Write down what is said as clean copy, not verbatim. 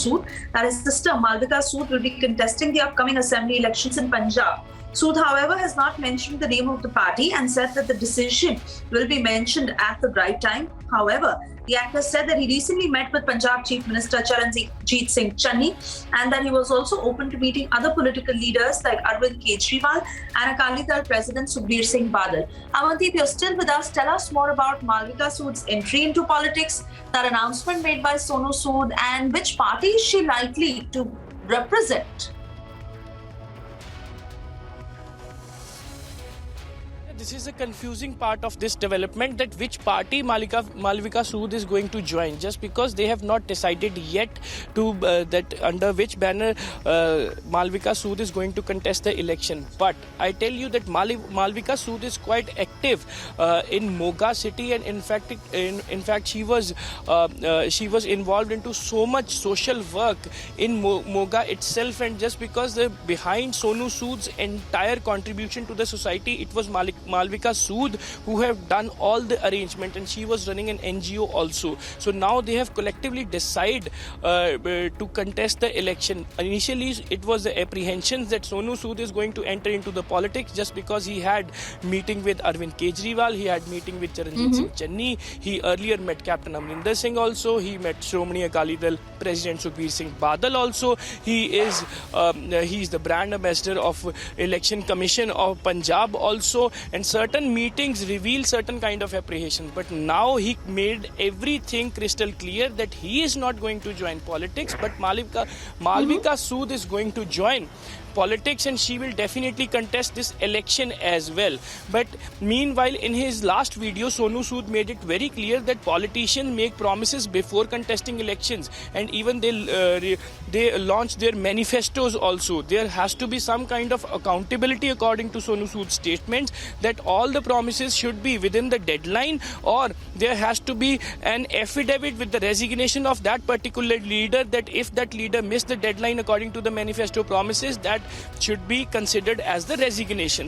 Sood, that his sister Malvika Sood will be contesting the upcoming assembly elections in Punjab. Sood, however, has not mentioned the name of the party and said that the decision will be mentioned at the right time. However, the actor said that he recently met with Punjab Chief Minister Charanjit Singh Channi and that he was also open to meeting other political leaders like Arvind Kejriwal and Akali Dal President Sukhbir Singh Badal. Amandeep, you're still with us. Tell us more about Malvika Sood's entry into politics, that announcement made by Sonu Sood, and which party is she likely to represent? This is a confusing part of this development, that which party Malvika Sood is going to join, just because they have not decided yet to that under which banner Malvika Sood is going to contest the election. But I tell you that Malvika Sood is quite active in Moga city, and in fact she was involved into so much social work in Moga itself. And just because behind Sonu Sood's entire contribution to the society, it was Malvika Sood who have done all the arrangement, and she was running an NGO also. So now they have collectively decided to contest the election. Initially it was the apprehensions that Sonu Sood is going to enter into the politics, just because he had meeting with Arvind Kejriwal, he had meeting with Charanjit Singh Channi, he earlier met Captain Amrinder Singh also, he met Shromani Akali Dal President Sukhbir Singh Badal also, he is the brand ambassador of Election Commission of Punjab also, and certain meetings reveal certain kind of apprehensions. But now he made everything crystal clear that he is not going to join politics, but Malvika Sood is going to join politics, and she will definitely contest this election as well. But meanwhile, in his last video, Sonu Sood made it very clear that politicians make promises before contesting elections, and even they launch their manifestos also. There has to be some kind of accountability according to Sonu Sood's statements, that all the promises should be within the deadline, or there has to be an affidavit with the resignation of that particular leader, that if that leader missed the deadline according to the manifesto promises, that should be considered as the resignation.